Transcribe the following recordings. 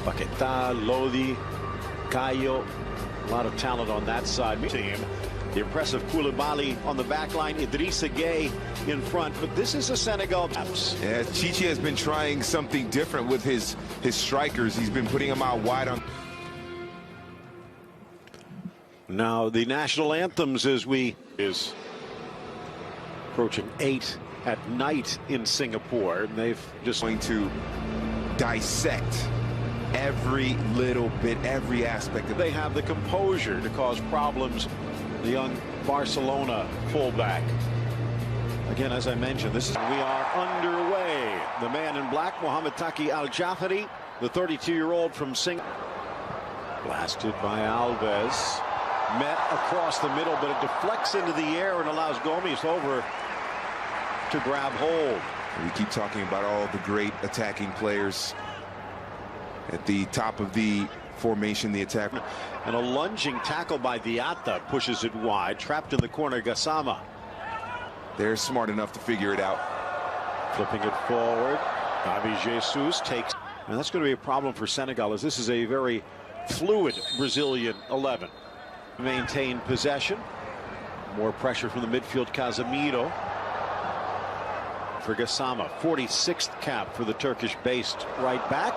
Paquetá, Lodi, Cayo, a lot of talent on that side. Team. The impressive Koulibaly on the back line, Idrissa Gueye in front, but this is a Senegal. Yeah, Chichi has been trying something different with his strikers. He's been putting them out wide on. Now the national anthems as we is approaching 8 at night in Singapore, and they've just going to dissect every little bit, every aspect of it. They have the composure to cause problems. The young Barcelona fullback. Again, as I mentioned, we are underway. The man in black, Mohamed Taki Al-Jafari, the 32-year-old from Singapore. Blasted by Alves. Met across the middle, but it deflects into the air and allows Gomes over to grab hold. We keep talking about all the great attacking players at the top of the formation, the attack. And a lunging tackle by Diatta pushes it wide, trapped in the corner, Gassama. They're smart enough to figure it out. Flipping it forward, Gavi Jesus takes, and that's going to be a problem for Senegal, as this is a very fluid Brazilian 11. Maintain possession. More pressure from the midfield, Casemiro. For Gassama, 46th cap for the Turkish-based right back.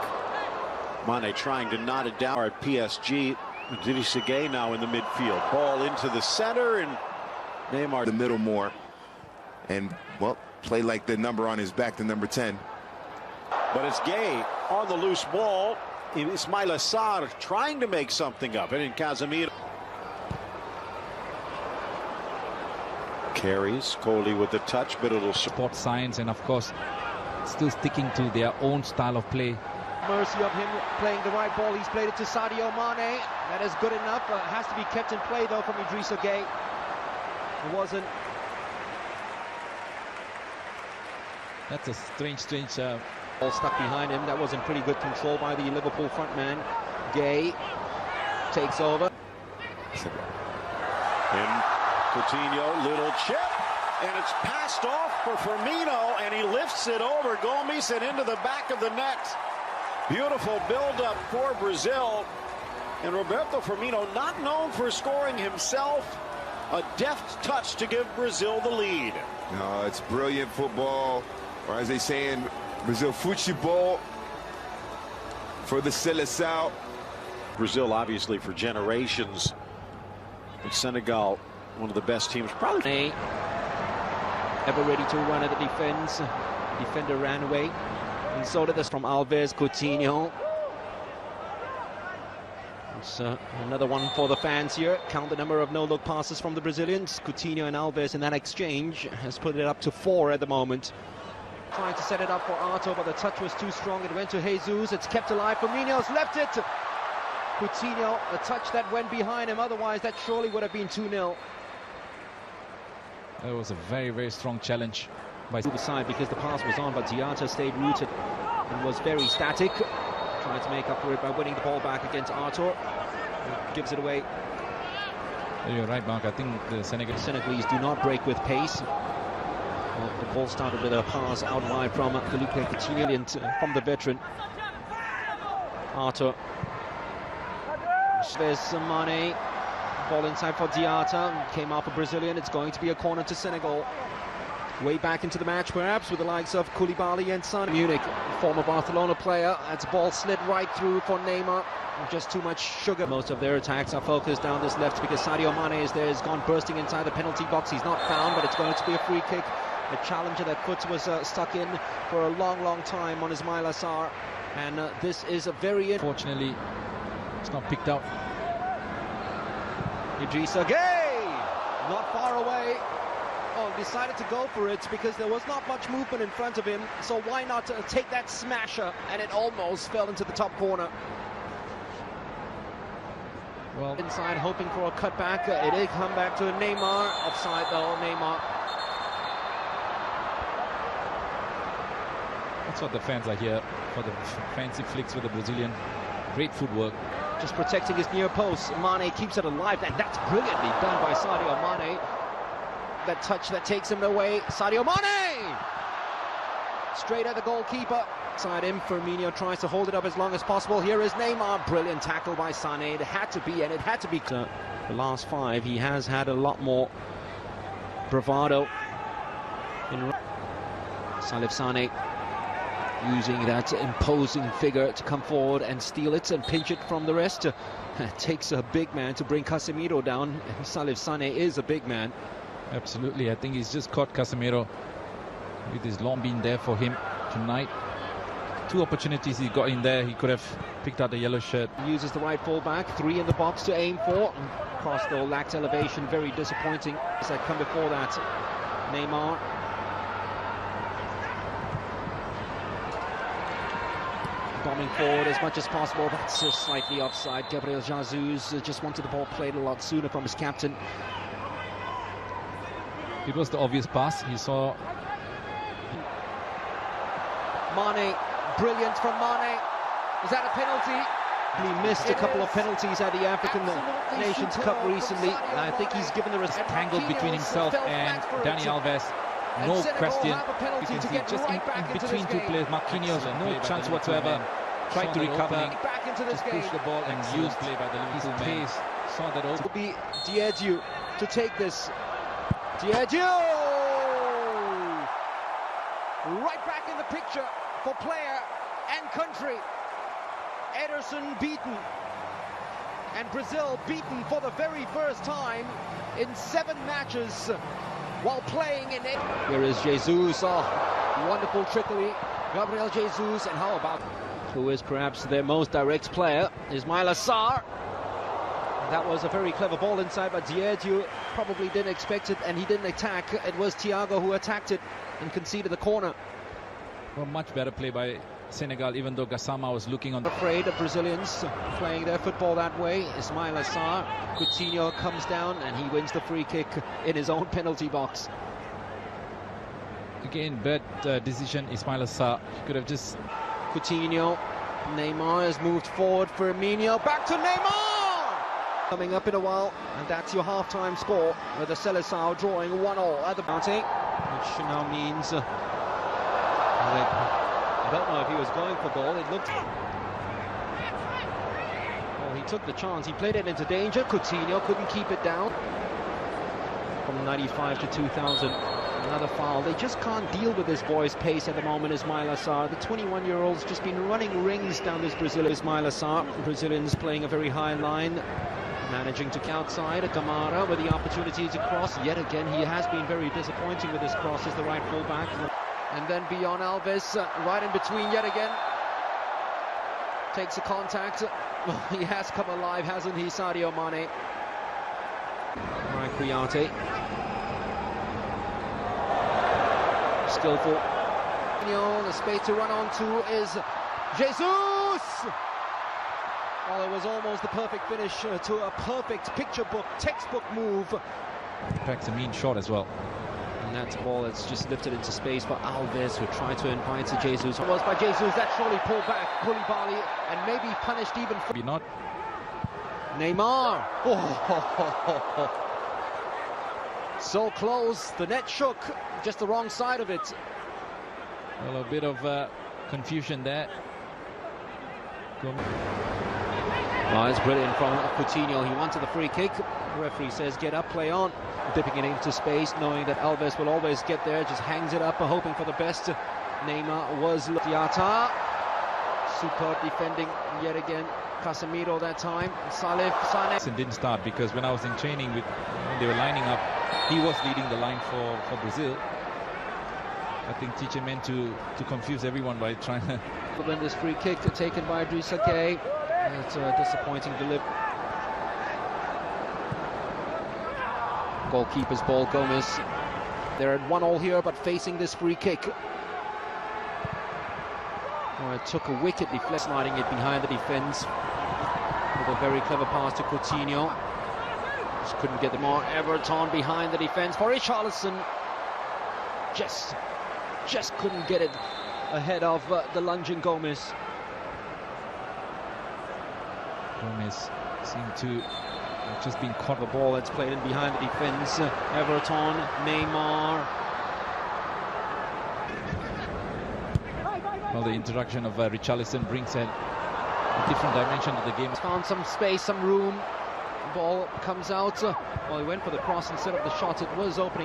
Mane trying to knot it down at PSG. Idrissa Gueye now in the midfield. Ball into the center, and Neymar. The middle more. And, well, play like the number on his back, the number 10. But it's Gueye on the loose ball. Ismaila Sarr trying to make something of it, and Casemiro. Carries, Kohli with the touch, but it'll support science, and of course still sticking to their own style of play. Mercy of him playing the right ball. He's played it to Sadio Mane. That is good enough. Has to be kept in play though from Idrissa Gueye. It wasn't. That's a strange ball stuck behind him. That wasn't pretty good control by the Liverpool front man. Gueye takes over. And Coutinho, little chip, and it's passed off for Firmino, and he lifts it over Gomes and into the back of the net. Beautiful build-up for Brazil, and Roberto Firmino, not known for scoring himself, a deft touch to give Brazil the lead. No, it's brilliant football, or as they say in Brazil, futebol for the Seleção. Brazil, obviously, for generations, and Senegal, one of the best teams, probably. Ever ready to run at the defense. Defender ran away. And so did this from Alves, Coutinho. It's another one for the fans here. Count the number of no-look passes from the Brazilians. Coutinho and Alves in that exchange has put it up to 4 at the moment. Trying to set it up for Arthur, but the touch was too strong. It went to Jesus. It's kept alive. Firmino's left it. Coutinho, a touch that went behind him. Otherwise, that surely would have been 2-0. That was a very strong challenge by the side, because the pass was on, but Diatta stayed rooted and was very static. Trying to make up for it by winning the ball back against Arthur. Gives it away. You're right, Mark. I think the Senegalese do not break with pace. Well, the ball started with a pass out wide from Felipe Coutinho from the veteran. Arthur. There's Mane. Ball inside for Diatta. Came out for Brazilian. It's going to be a corner to Senegal. Way back into the match, perhaps, with the likes of Koulibaly and Son. Munich, former Barcelona player. That's ball slid right through for Neymar. Just too much sugar. Most of their attacks are focused down this left because Sadio Mane is there. He's gone bursting inside the penalty box. He's not found, but it's going to be a free kick. A challenger that foot was stuck in for a long time on Ismaila Sarr. And this is a very... Unfortunately, it's not picked up. Idrissa Gueye, not far away. Oh, decided to go for it because there was not much movement in front of him. So why not take that smasher? And it almost fell into the top corner. Well, inside, hoping for a cutback. It did come back to Neymar. Offside though, Neymar. That's what the fans are here for, the fancy flicks with the Brazilian. Great footwork. Just protecting his near post. Mane keeps it alive, and that's brilliantly done by Sadio Mane. That touch that takes him away. Sadio Mane! Straight at the goalkeeper. Side him, Firmino tries to hold it up as long as possible. Here is Neymar, brilliant tackle by Sané. It had to be, and it had to be. The last 5, he has had a lot more bravado. Salif Sané using that imposing figure to come forward and steal it and pinch it from the rest. It takes a big man to bring Casemiro down, and Salif Sané is a big man. Absolutely, I think he's just caught Casemiro with his long being there for him tonight. 2 opportunities he got in there, he could have picked out the yellow shirt. Uses the right full-back, 3 in the box to aim for. Cross though lacked elevation, very disappointing. As I come before that, Neymar. Bombing forward as much as possible. That's slightly offside. Gabriel Jesus just wanted the ball played a lot sooner from his captain. It was the obvious pass. He saw Mane, brilliant from Mane. Is that a penalty? He missed a couple of penalties at the African Nations Cup recently, and I think he's given the respect. Tangled between himself and Dani Alves. No question. You can see just in between 2 players. Marquinhos, no chance whatsoever. Tried to recover, just push the ball and use his pace. Saw that open. It will be Diédhiou to take this. Diédhiou! Right back in the picture for player and country. Ederson beaten, and Brazil beaten for the very first time in 7 matches while playing in it. Here is Jesus, wonderful trickery. Gabriel Jesus, and how about who is perhaps their most direct player, Ismail Assar. That was a very clever ball inside, but Diédhiou probably didn't expect it, and he didn't attack. It was Thiago who attacked it and conceded the corner. Well, much better play by Senegal, even though Gassama was looking on. Afraid of Brazilians playing their football that way. Ismail Assar, Coutinho comes down and he wins the free kick in his own penalty box. Again, bad decision, Ismail Assar. He could have just... Coutinho, Neymar has moved forward, Firmino, back to Neymar! Coming up in a while, and that's your half-time score, with the Seleção drawing 1-1 at the bounty, which now means... I don't know if he was going for goal. It looked... Well, he took the chance. He played it into danger. Coutinho couldn't keep it down. From 95 to 2000, another foul. They just can't deal with this boy's pace at the moment, Ismail Assar. The 21-year-old's just been running rings down this Brazil. Ismail Assar, Brazilians playing a very high line, managing to outside. Camara with the opportunity to cross. Yet again, he has been very disappointing with his cross as the right full-back. And then beyond Alves, right in between yet again. Takes a contact. He has come alive, hasn't he, Sadio Mane? Right, Kouyaté. Skillful. The space to run onto is Jesus! Well, it was almost the perfect finish to a perfect picture book, textbook move. Packs a mean shot as well. And that's a ball that's just lifted into space for Alves, who tried to invite to Jesus. It was by Jesus that surely pulled back Koulibaly and maybe punished even for... Maybe not. Neymar. Oh. So close. The net shook. Just the wrong side of it. Well, a bit of confusion there. Oh, it's brilliant from Coutinho. He wanted the free kick. The referee says, get up, play on. Dipping it into space, knowing that Alves will always get there. Just hangs it up, hoping for the best. Neymar was... Diata. Superb defending yet again. Casemiro that time. Salif Sané. It didn't start because when I was in training, when they were lining up, he was leading the line for Brazil. I think teacher meant to confuse everyone by trying to... Then this free kick taken by Idrissa Gueye. It's a disappointing delivery. Goalkeeper's ball, Gomez. They're at 1-1 here, but facing this free kick. Oh, it took a wicked deflection, sliding it behind the defence. With a very clever pass to Coutinho. Just couldn't get them on. Everton behind the defence for Richarlison. Just couldn't get it ahead of the lunging Gomez. Gomez seemed to have just been caught. The ball that's played in behind the defence. Everton, Neymar. Well, the introduction of Richarlison brings a different dimension to the game. Found some space, some room. Ball comes out. Well, he went for the cross instead of the shot. It was opening.